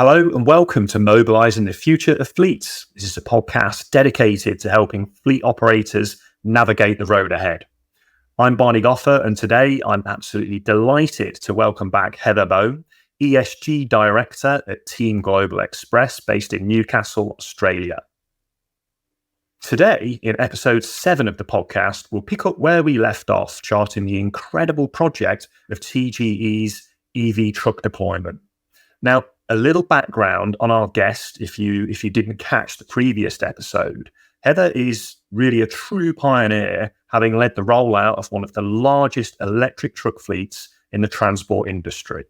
Hello and welcome to Mobilizing the Future of Fleets. This is a podcast dedicated to helping fleet operators navigate the road ahead. I'm Barney Goffer, and today I'm absolutely delighted to welcome back Heather Bone, ESG Director at Team Global Express based in Newcastle, Australia. Today, in episode 7 of the podcast, we'll pick up where we left off, charting the incredible project of TGE's EV truck deployment. Now, a little background on our guest, if you didn't catch the previous episode. Heather is really a true pioneer, having led the rollout of one of the largest electric truck fleets in the transport industry.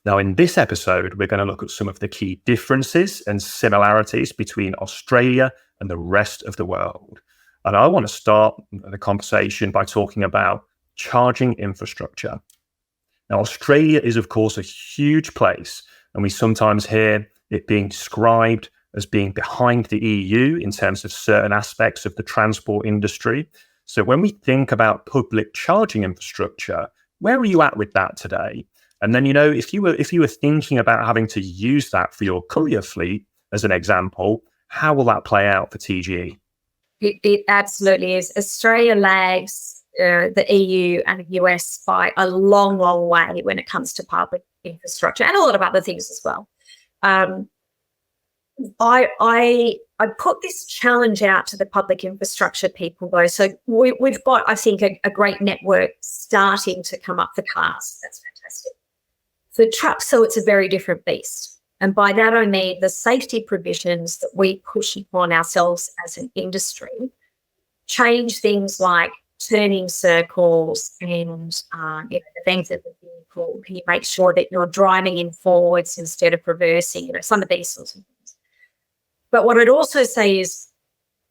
Now, in this episode, we're going to look at some of the key differences and similarities between Australia and the rest of the world. And I want to start the conversation by talking about charging infrastructure. Now, Australia is, of course, a huge place, and we sometimes hear it being described as being behind the EU in terms of certain aspects of the transport industry. So when we think about public charging infrastructure, where are you at with that today? And then, if you were thinking about having to use that for your courier fleet, as an example, how will that play out for TGE? It absolutely is. Australia lags the EU and the US by a long, long way when it comes to public infrastructure and a lot of other things as well. I put this challenge out to the public infrastructure people, though. So we've got, I think, a great network starting to come up for cars. That's fantastic. For trucks, so it's a very different beast. And by that, I mean the safety provisions that we push upon ourselves as an industry change things like turning circles and the things of the vehicle. Can you make sure that you're driving in forwards instead of reversing? Some of these sorts of things. But what I'd also say is,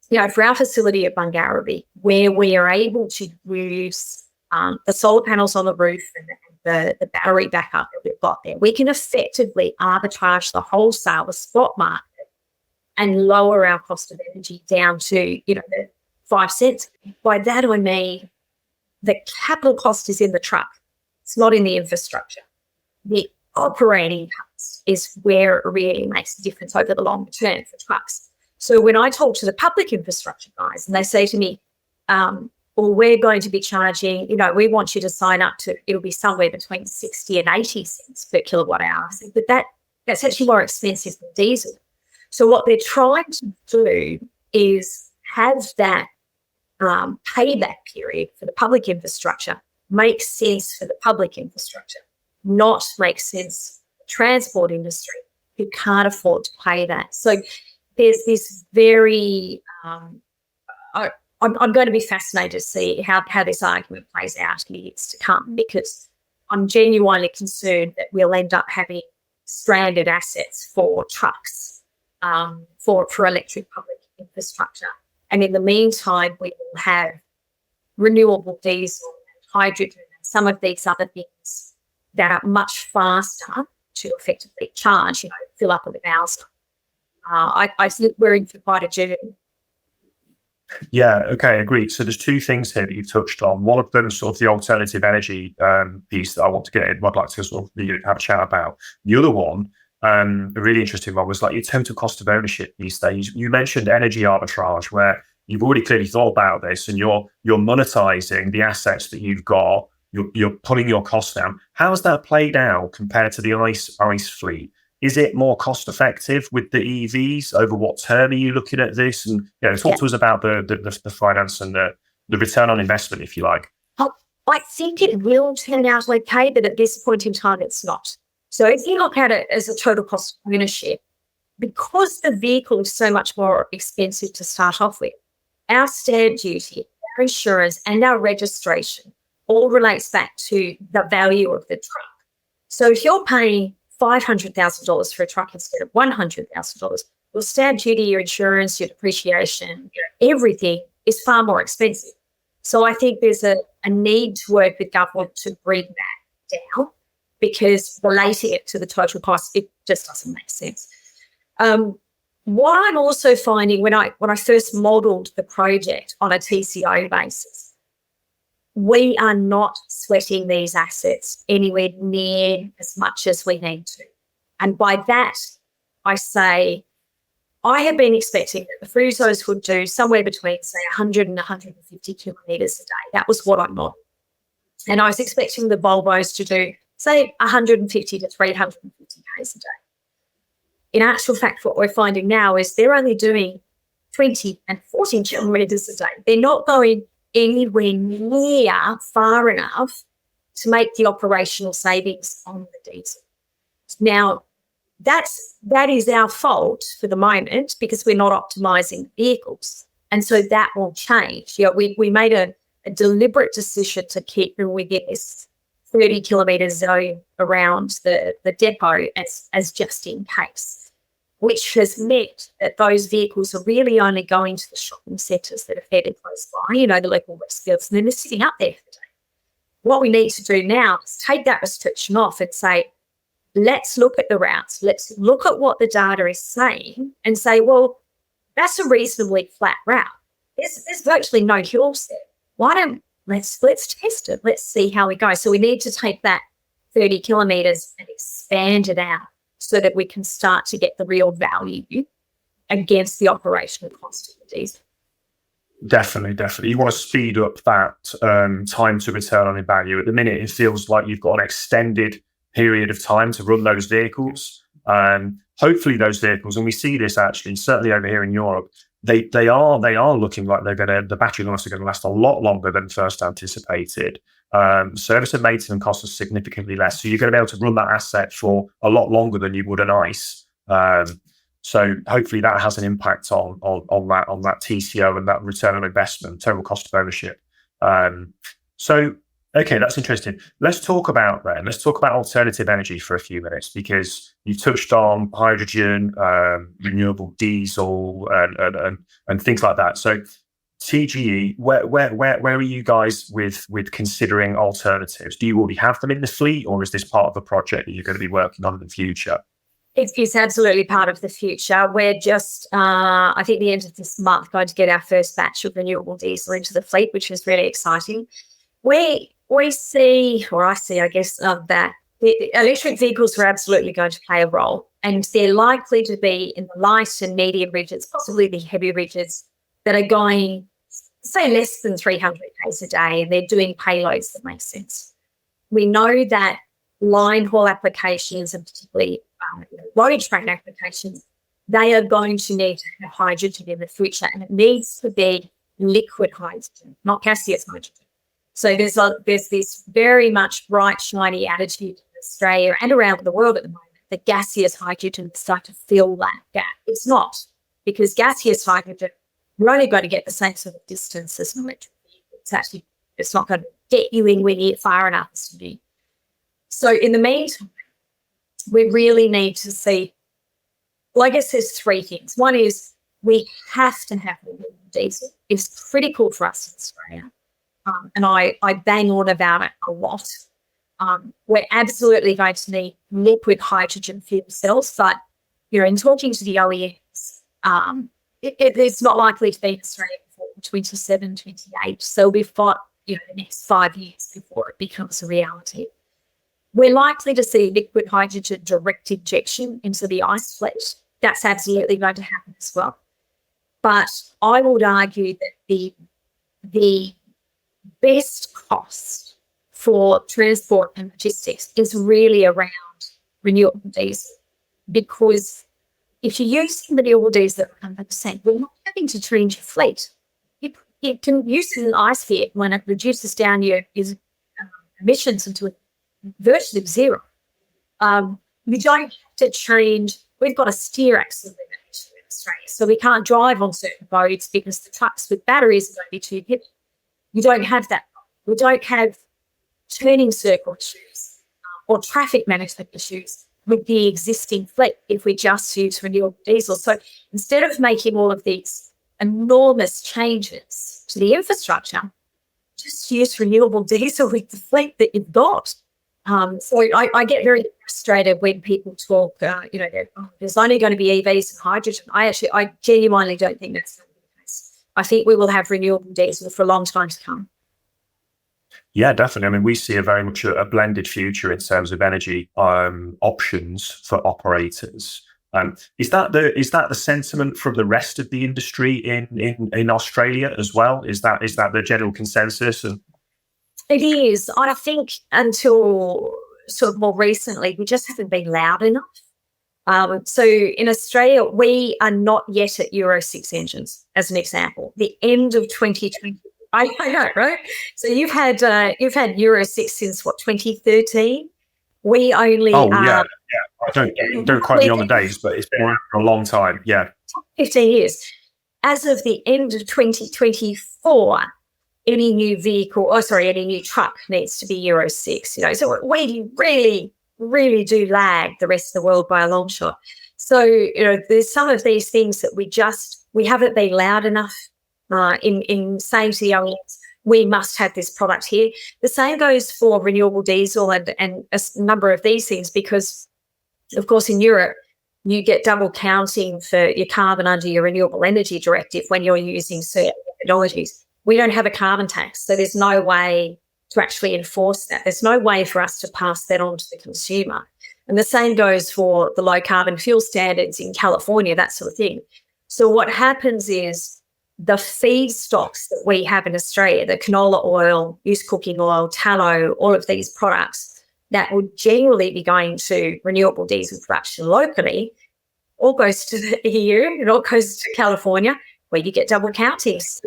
for our facility at Bungarraby, where we are able to use the solar panels on the roof and the battery backup that we've got there, we can effectively arbitrage the wholesale, the spot market, and lower our cost of energy down to, the 5 cents. By that, I mean the capital cost is in the truck. It's not in the infrastructure. The operating cost is where it really makes a difference over the long term for trucks. So when I talk to the public infrastructure guys and they say to me, well, we're going to be charging, we want you to sign up to, it'll be somewhere between 60 and 80 cents per kilowatt hour. I said, but that's actually more expensive than diesel. So what they're trying to do is have that payback period for the public infrastructure makes sense for the public infrastructure, not make sense for the transport industry who can't afford to pay that. So there's this very, I'm going to be fascinated to see how this argument plays out in years to come, because I'm genuinely concerned that we'll end up having stranded assets for trucks, for electric public infrastructure. And in the meantime, we will have renewable diesel and hydrogen and some of these other things that are much faster to effectively charge, fill up with hours. I think we're in for quite a journey. Yeah, okay, agreed. So there's two things here that you've touched on. One of them is sort of the alternative energy piece that I want to get in. I'd like to sort of have a chat about. The other one, a really interesting one, was like your total cost of ownership these days. You mentioned energy arbitrage, where you've already clearly thought about this and you're monetizing the assets that you've got. You're putting your costs down. How has that played out compared to the ICE fleet? Is it more cost effective with the EVs? Over what term are you looking at this? And talk to us about the finance and the return on investment, if you like. I think it will turn out okay, but at this point in time, it's not. So if you look at it as a total cost of ownership, because the vehicle is so much more expensive to start off with, our stamp duty, our insurance, and our registration all relates back to the value of the truck. So if you're paying $500,000 for a truck instead of $100,000, your stamp duty, your insurance, your depreciation, everything is far more expensive. So I think there's a need to work with government to bring that down, because relating it to the total cost, it just doesn't make sense. What I'm also finding when I first modelled the project on a TCO basis, we are not sweating these assets anywhere near as much as we need to. And by that, I say, I have been expecting that the Fruzos would do somewhere between, say, 100 and 150 kilometres a day. That was what I modeled. And I was expecting the Volvos to do, say, 150 to 350 k's a day. In actual fact, what we're finding now is they're only doing 20 and 40 kilometres a day. They're not going anywhere near far enough to make the operational savings on the diesel. Now, that is our fault for the moment because we're not optimising vehicles. And so that will change. We made a deliberate decision to keep within this 30 kilometre zone around the depot as just in case, which has meant that those vehicles are really only going to the shopping centres that are fairly close by, the local Westfields, and then they're sitting up there for the day. What we need to do now is take that restriction off and say, let's look at the routes. Let's look at what the data is saying and say, well, that's a reasonably flat route. There's virtually no hills there. Why don't let's test it. Let's see how we go. So we need to take that 30 kilometres and expand it out so that we can start to get the real value against the operational cost of the diesel. Definitely. You want to speed up that time to return on value. At the minute, it feels like you've got an extended period of time to run those vehicles. Hopefully those vehicles, and we see this actually, certainly over here in Europe, they are looking like the battery lives are going to last a lot longer than first anticipated. Service and maintenance costs are significantly less. So you're going to be able to run that asset for a lot longer than you would an ICE. So hopefully that has an impact on that TCO and that return on investment, total cost of ownership. Okay, that's interesting. Let's talk about alternative energy for a few minutes, because you've touched on hydrogen, renewable diesel, and things like that. So TGE, where are you guys with considering alternatives? Do you already have them in the fleet, or is this part of a project that you're going to be working on in the future? It's absolutely part of the future. We're just, I think, the end of this month, going to get our first batch of renewable diesel into the fleet, which is really exciting. I see, I guess, that the electric vehicles are absolutely going to play a role, and they're likely to be in the light and medium rigids, possibly the heavy rigids, that are going, say, less than 300 k's a day, and they're doing payloads that make sense. We know that line haul applications, and particularly road train applications, they are going to need to have hydrogen in the future, and it needs to be liquid hydrogen, not gaseous hydrogen. So there's this very much bright, shiny attitude in Australia and around the world at the moment that gaseous hydrogen start to fill that gap. It's not, because gaseous hydrogen, you're only going to get the same sort of distance as an electric vehicle. It's not going to get you anywhere near far enough as to be. So in the meantime, we really need to see, well, I guess there's three things. One is we have to have renewable diesel. It's critical for us in Australia. And I bang on about it a lot. We're absolutely going to need liquid hydrogen fuel cells, but in talking to the OEMs, it's not likely to be in Australia before 27, 28. So we've got the next 5 years before it becomes a reality. We're likely to see liquid hydrogen direct injection into the ICE fleet. That's absolutely going to happen as well. But I would argue that the best cost for transport and logistics is really around renewable diesel, because if you're using renewable diesel at 100%, we're not having to change your fleet. You can use an ICE vehicle when it reduces down your emissions into virtually zero. We don't have to change. We've got a steer axle limit in Australia, so we can't drive on certain roads because the trucks with batteries are going to be too heavy. You don't have that. We don't have turning circle issues or traffic management issues with the existing fleet if we just use renewable diesel. So instead of making all of these enormous changes to the infrastructure, just use renewable diesel with the fleet that you've got. So I get very frustrated when people talk, there's only going to be EVs and hydrogen. I genuinely don't think that's going to be the case. I think we will have renewable diesel for a long time to come. Yeah, definitely. I mean, we see a very much a blended future in terms of energy options for operators. Is that the sentiment from the rest of the industry in Australia as well? Is that the general consensus? And It is. I think until sort of more recently, we just haven't been loud enough. So in Australia, we are not yet at Euro 6 engines, as an example. The end of 2020. I know, right? So you've had Euro 6 since what, 2013? We only oh yeah, yeah. I don't quote me on the days, but it's been around for a long time. Yeah, 15 years. As of the end of 2024, any new vehicle, any new truck needs to be Euro 6, so we really, really do lag the rest of the world by a long shot. So, there's some of these things that we haven't been loud enough in saying to the OEMs, we must have this product here. The same goes for renewable diesel and a number of these things, because, of course, in Europe, you get double counting for your carbon under your renewable energy directive when you're using certain methodologies. We don't have a carbon tax, so there's no way to actually enforce that. There's no way for us to pass that on to the consumer. And the same goes for the low carbon fuel standards in California, that sort of thing. So what happens is the feedstocks that we have in Australia, the canola oil, used cooking oil, tallow, all of these products that would generally be going to renewable diesel production locally, all goes to the EU, it all goes to California, where you get double countings.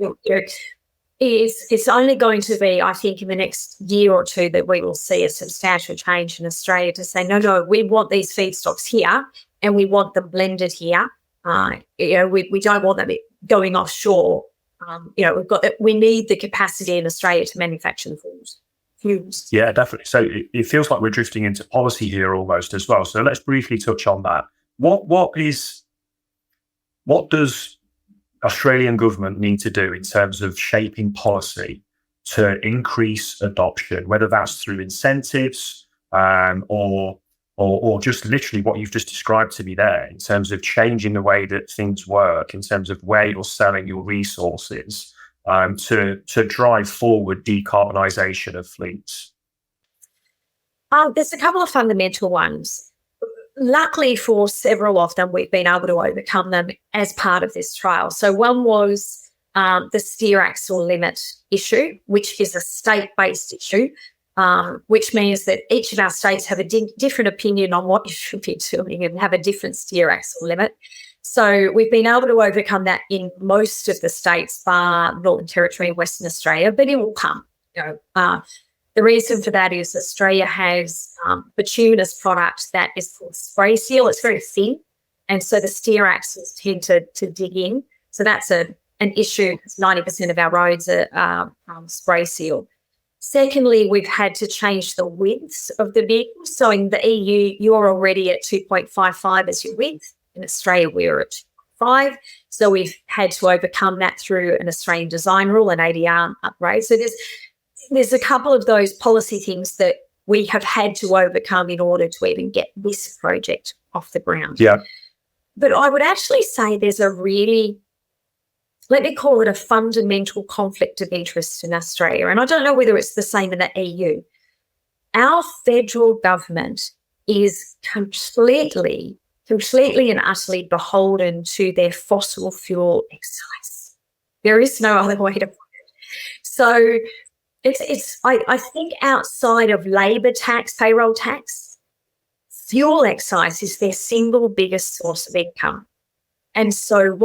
It's only going to be, I think, in the next year or two that we will see a substantial change in Australia to say, no, we want these feedstocks here and we want them blended here. We don't want them going offshore. We need the capacity in Australia to manufacture the fuels. yeah, definitely. So it feels like we're drifting into policy here almost as well. So let's briefly touch on that. What does Australian government need to do in terms of shaping policy to increase adoption, whether that's through incentives or just literally what you've just described to me there, in terms of changing the way that things work, in terms of where you're selling your resources, to drive forward decarbonisation of fleets? There's a couple of fundamental ones. Luckily for several of them, we've been able to overcome them as part of this trial. So one was the steer axle limit issue, which is a state-based issue, which means that each of our states have a different opinion on what you should be doing and have a different steer axle limit. So we've been able to overcome that in most of the states, bar Northern Territory and Western Australia, but it will come. The reason for that is Australia has bituminous product that is called spray seal. It's very thin, and so the steer axles tend to dig in. So that's an issue. 90% of our roads are spray seal. Secondly, we've had to change the widths of the vehicles. So in the EU, you're already at 2.55 as your width. In Australia, we're at 5. So we've had to overcome that through an Australian design rule and ADR upgrade. So there's a couple of those policy things that we have had to overcome in order to even get this project off the ground. Yeah. But I would actually say there's a really, let me call it a fundamental conflict of interest in Australia. And I don't know whether it's the same in the EU. Our federal government is completely and utterly beholden to their fossil fuel excise. There is no other way to put it. So I think outside of labour tax, payroll tax, fuel excise is their single biggest source of income. And so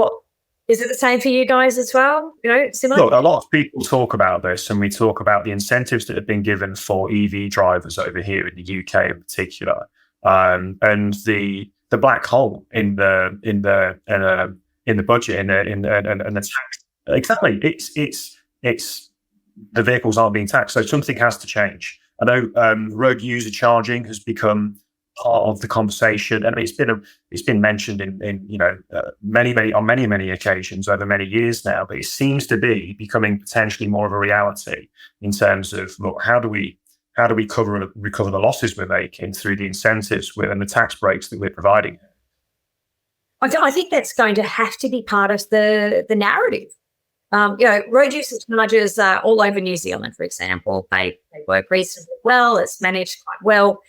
is it the same for you guys as well? Similar? Look, a lot of people talk about this, and we talk about the incentives that have been given for EV drivers over here in the UK in particular, and the black hole in the budget and the tax. Exactly, it's the vehicles aren't being taxed, so something has to change. I know road user charging has become part of the conversation, and it's been mentioned in many occasions over many years now. But it seems to be becoming potentially more of a reality in terms of, look, how do we recover the losses we're making through the incentives and the tax breaks that we're providing? I think that's going to have to be part of the narrative. Road usage charges all over New Zealand, for example, they work reasonably well. It's managed quite well.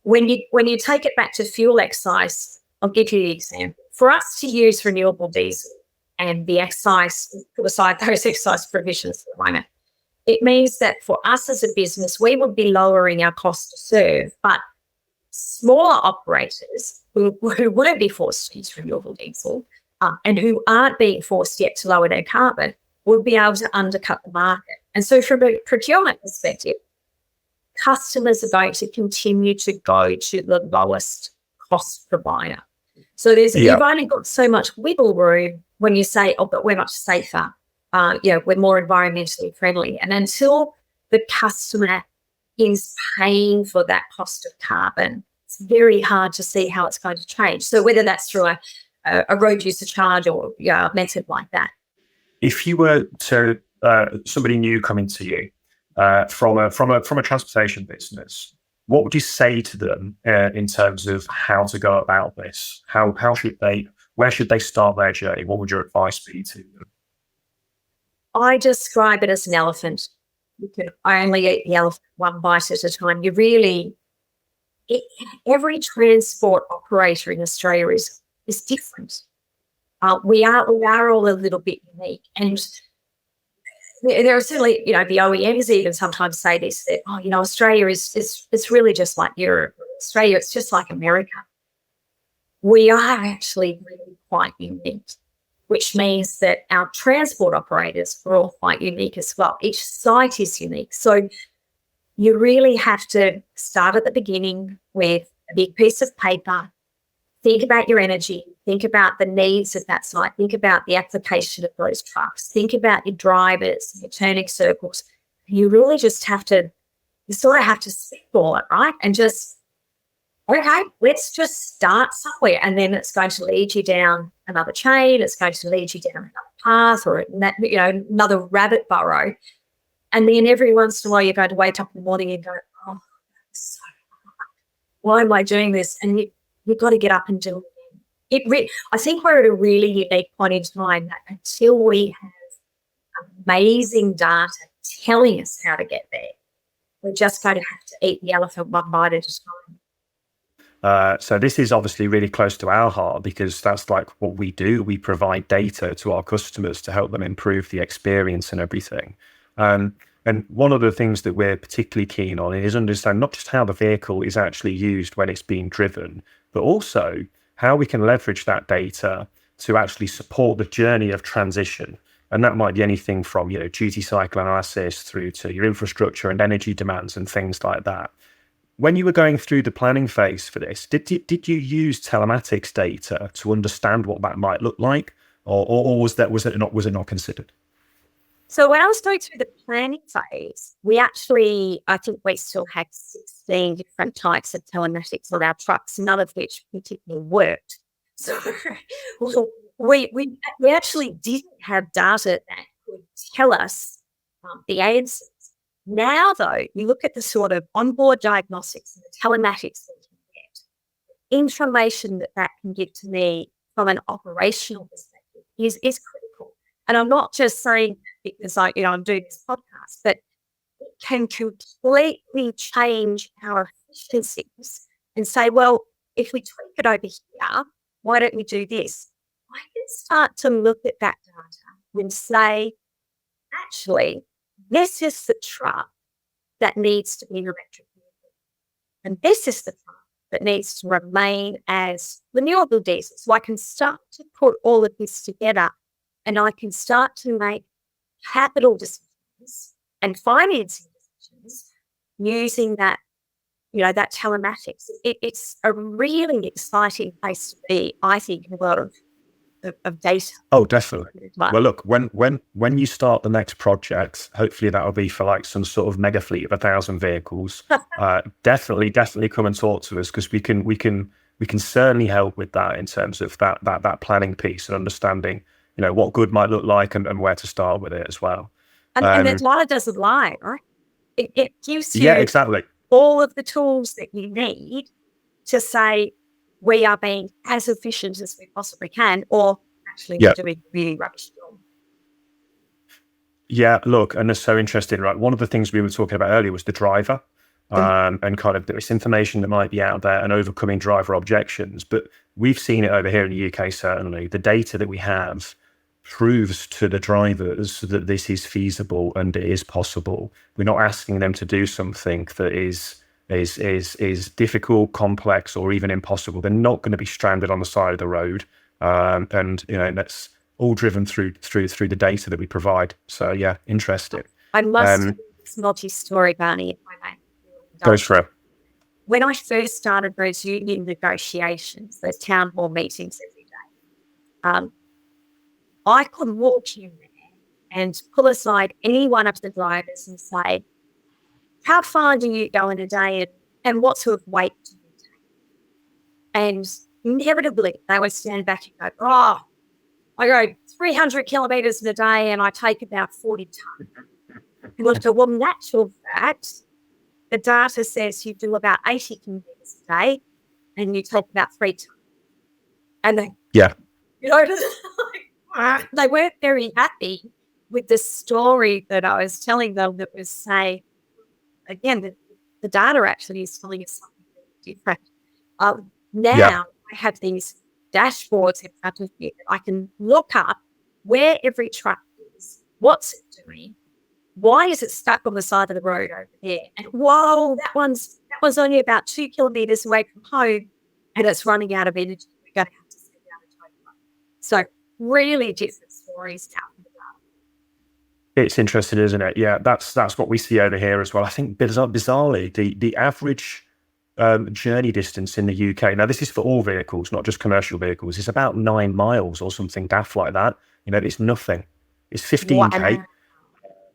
When you take it back to fuel excise, I'll give you the example. For us to use renewable diesel and the excise, put aside those excise provisions for the moment, it means that for us as a business, we would be lowering our cost to serve, but smaller operators who wouldn't be forced to use renewable diesel and who aren't being forced yet to lower their carbon will be able to undercut the market. And so from a procurement perspective, customers are going to continue to go to the lowest cost provider. So you've only got so much wiggle room when you say, oh, but we're much safer. We're more environmentally friendly. And until the customer is paying for that cost of carbon, it's very hard to see how it's going to change. So whether that's through a road user charge or a method like that. If you were to somebody new coming to you from a transportation business, what would you say to them in terms of how to go about this? Where should they start their journey? What would your advice be to them? I describe it as an elephant. You can only eat the elephant one bite at a time. Every transport operator in Australia is different. We are all a little bit unique, and there are certainly, the OEMs even sometimes say this, that Australia is really just like Europe. Australia, it's just like America. We are actually really quite unique, which means that our transport operators are all quite unique as well. Each site is unique. So you really have to start at the beginning with a big piece of paper, think about your energy, think about the needs of that site, think about the application of those trucks, think about your drivers, your turning circles. You really just have to spitball it, right? And just, okay, let's just start somewhere. And then it's going to lead you down another chain. It's going to lead you down another path or another rabbit burrow. And then every once in a while, you're going to wake up in the morning and go, oh, so hard. Why am I doing this? And you've got to get up and do it. I think we're at a really unique point in time that until we have amazing data telling us how to get there, we're just going to have to eat the elephant one bite at a time. So this is obviously really close to our heart because that's like what we do. We provide data to our customers to help them improve the experience and everything. And one of the things that we're particularly keen on is understand not just how the vehicle is actually used when it's being driven, but also how we can leverage that data to actually support the journey of transition. And that might be anything from, duty cycle analysis through to your infrastructure and energy demands and things like that. When you were going through the planning phase for this, did you use telematics data to understand what that might look like, or was it not considered? So when I was going through the planning phase, I think we still had 16 different types of telematics on our trucks, none of which particularly worked. So we actually didn't have data that could tell us the answers. Now, though, you look at the sort of onboard diagnostics and the telematics that you get, information that can give to me from an operational perspective is critical. And I'm not just saying because I'm doing this podcast, but it can completely change our efficiencies and say, well, if we tweak it over here, why don't we do this? I can start to look at that data and say, actually, this is the truck that needs to be an electric vehicle. And this is the truck that needs to remain as renewable diesel. So I can start to put all of this together and I can start to make capital decisions and financing decisions using that, that telematics. It's a really exciting place to be, I think, in a world of data. Oh, definitely. Well, look, when you start the next project, hopefully that'll be for like some sort of mega fleet of 1,000 vehicles. Definitely come and talk to us because we can certainly help with that in terms of that planning piece and understanding, what good might look like and where to start with it as well. And the data doesn't lie, right? It gives you exactly all of the tools that you need to say we are being as efficient as we possibly can, or actually we're doing really rubbish job. Yeah, look, and it's so interesting, right? One of the things we were talking about earlier was the driver, and kind of this information that might be out there and overcoming driver objections. But we've seen it over here in the UK, certainly. The data that we have proves to the drivers that this is feasible and it is possible. We're not asking them to do something that is difficult, complex, or even impossible. They're not going to be stranded on the side of the road. And that's all driven through the data that we provide. So yeah, interesting. I must tell this multi-story, Barney, if I may. Goes for it. When I first started those union negotiations, those town hall meetings every day, I could walk in there and pull aside any one of the drivers and say, how far do you go in a day and what sort of weight do you take? And inevitably, they would stand back and go, oh, I go 300 kilometres in a day and I take about 40 tonnes. And I go, well, in actual fact, the data says you do about 80 kilometres a day and you take about 3 tonnes. And they, they weren't very happy with the story that I was telling them that was, say, again, the data actually is telling us something really different. Now I have these dashboards in front of me that I can look up where every truck is, what's it doing, why is it stuck on the side of the road over there, and whoa, that one's only about 2 kilometres away from home and it's running out of energy. We're going to have to send out a tow truck. So really different stories out in the data. It's interesting, isn't it? Yeah, that's what we see over here as well. I think bizarrely, the average journey distance in the UK, now this is for all vehicles, not just commercial vehicles, is about 9 miles or something daft like that. It's nothing. It's 15k. Wow.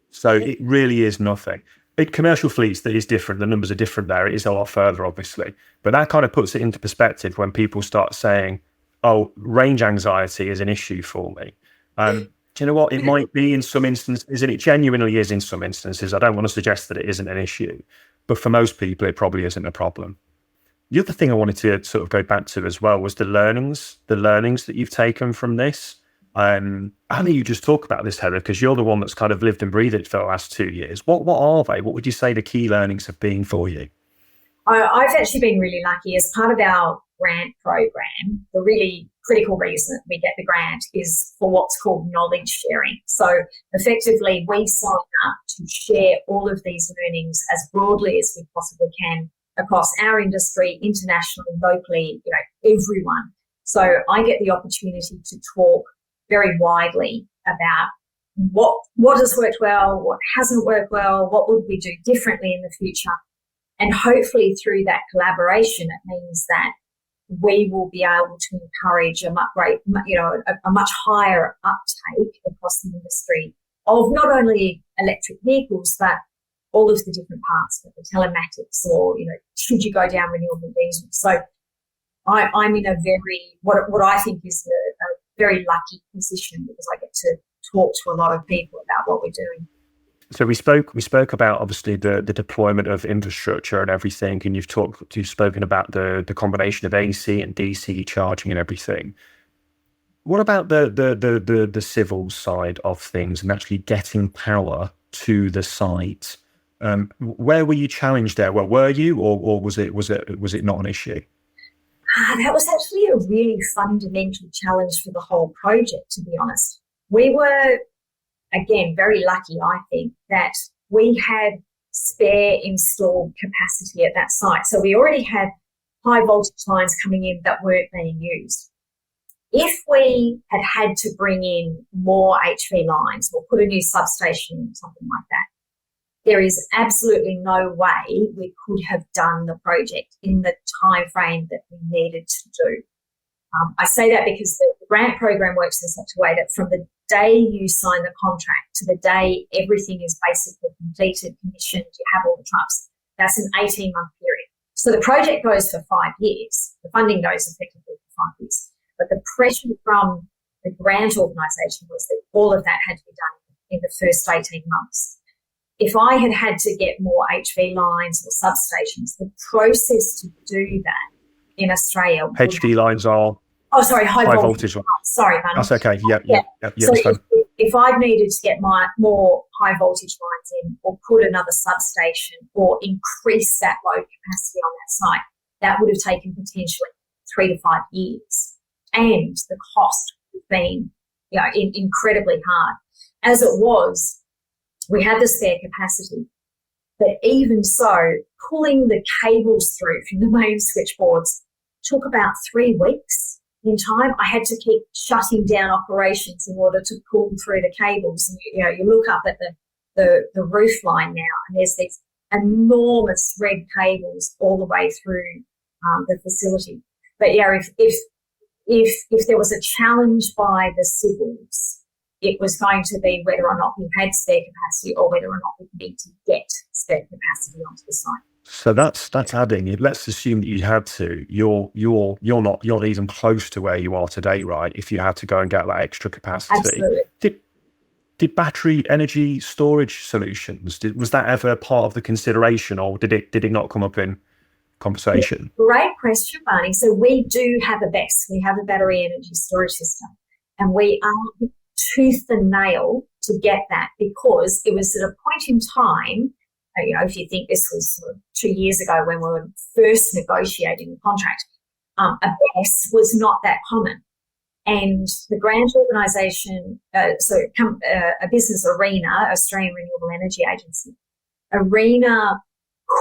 So it really is nothing. Big commercial fleets, that is different. The numbers are different there. It is a lot further, obviously. But that kind of puts it into perspective when people start saying, oh, range anxiety is an issue for me. Do you know what? It might be in some instances, and it genuinely is in some instances. I don't want to suggest that it isn't an issue. But for most people, it probably isn't a problem. The other thing I wanted to sort of go back to as well was the learnings that you've taken from this. I think you just talk about this, Heather, because you're the one that's kind of lived and breathed it for the last 2 years. What are they? What would you say the key learnings have been for you? I've actually been really lucky. As part of our grant program, the really critical reason that we get the grant is for what's called knowledge sharing. So effectively, we sign up to share all of these learnings as broadly as we possibly can across our industry, internationally, locally, everyone. So I get the opportunity to talk very widely about what has worked well, what hasn't worked well, what would we do differently in the future. And hopefully through that collaboration, it means that we will be able to encourage a much higher uptake across the industry of not only electric vehicles, but all of the different parts, of the telematics, or, should you go down renewable diesel. So I'm in a very, what I think is a very lucky position, because I get to talk to a lot of people about what we're doing. So we spoke about obviously the deployment of infrastructure and everything, and you've spoken about the combination of AC and DC charging and everything. What about the civil side of things and actually getting power to the site? Where were you challenged there? Well, were you, or was it not an issue? That was actually a really fundamental challenge for the whole project, to be honest. We were, again, very lucky, I think, that we had spare installed capacity at that site. So we already had high voltage lines coming in that weren't being used. If we had to bring in more HV lines or put a new substation, something like that, there is absolutely no way we could have done the project in the time frame that we needed to do. I say that because the grant program works in such a way that from the day you sign the contract to the day everything is basically completed, commissioned, you have all the trucks, that's an 18-month period. So the project goes for 5 years. The funding goes effectively for 5 years. But the pressure from the grant organisation was that all of that had to be done in the first 18 months. If I had to get more HV lines or substations, the process to do that in Australia... HV lines are... Oh, sorry, high voltage lines. Sorry, Hannah. That's okay. Yeah. So if I've needed to get more high voltage lines in, or put another substation, or increase that load capacity on that site, that would have taken potentially 3 to 5 years. And the cost would have been, incredibly hard. As it was, we had the spare capacity. But even so, pulling the cables through from the main switchboards took about 3 weeks in time. I had to keep shutting down operations in order to pull through the cables. And, you look up at the roof line now, and there's these enormous red cables all the way through the facility. But yeah, if there was a challenge by the civils, it was going to be whether or not we had spare capacity, or whether or not we need to get spare capacity onto the site. So that's adding. Let's assume that you had to. You're not even close to where you are today, right? If you had to go and get that extra capacity. Absolutely. Did battery energy storage solutions, was that ever part of the consideration, or did it not come up in conversation? Great question, Barney. So we do have a BESS. We have a battery energy storage system, and we are tooth and nail to get that, because it was at a point in time, if you think this was sort of 2 years ago when we were first negotiating the contract, a BESS was not that common. And the grant organisation, a business, ARENA, Australian Renewable Energy Agency, ARENA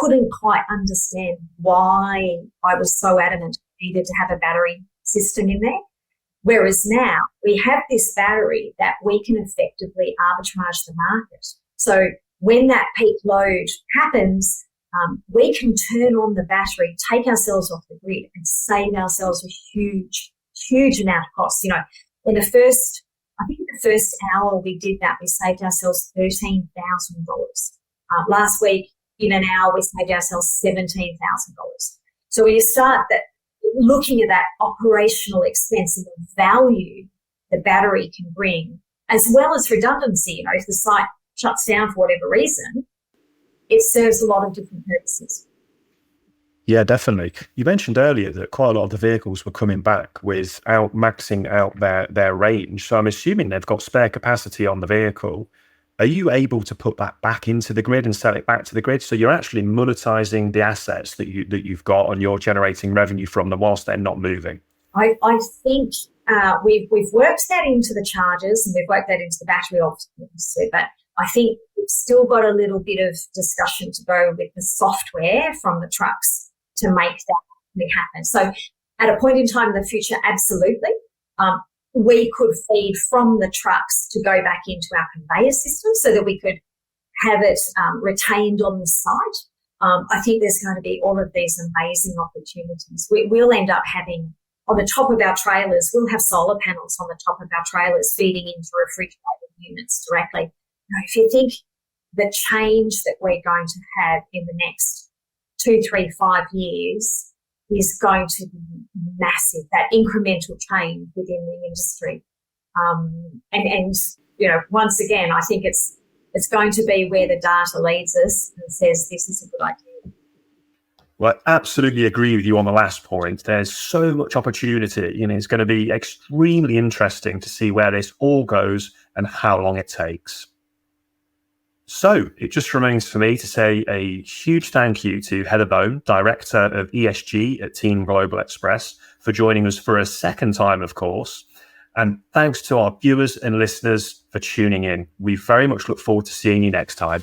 couldn't quite understand why I was so adamant I needed to have a battery system in there. Whereas now we have this battery that we can effectively arbitrage the market. So when that peak load happens, we can turn on the battery, take ourselves off the grid, and save ourselves a huge amount of costs. In the first hour we did that, we saved ourselves $13,000. Last week, in an hour, we saved ourselves $17,000. So when you start looking at that operational expense and the value the battery can bring, as well as redundancy, if the site shuts down for whatever reason, it serves a lot of different purposes. Yeah, definitely. You mentioned earlier that quite a lot of the vehicles were coming back without maxing out their range. So I'm assuming they've got spare capacity on the vehicle. Are you able to put that back into the grid and sell it back to the grid? So you're actually monetizing the assets that you've got, and you're generating revenue from them whilst they're not moving. I think we've worked that into the charges, and we've worked that into the battery, obviously, but I think we've still got a little bit of discussion to go with the software from the trucks to make that happen. So at a point in time in the future, absolutely. We could feed from the trucks to go back into our conveyor system so that we could have it retained on the site. I think there's going to be all of these amazing opportunities. We'll end up having, on the top of our trailers, we'll have solar panels on the top of our trailers feeding into refrigerated units directly. If you think the change that we're going to have in the next 2, 3, 5 years is going to be massive, that incremental change within the industry. Once again, I think it's going to be where the data leads us and says this is a good idea. Well, I absolutely agree with you on the last point. There's so much opportunity, it's going to be extremely interesting to see where this all goes and how long it takes. So it just remains for me to say a huge thank you to Heather Bone, Director of ESG at Team Global Express, for joining us for a second time, of course. And thanks to our viewers and listeners for tuning in. We very much look forward to seeing you next time.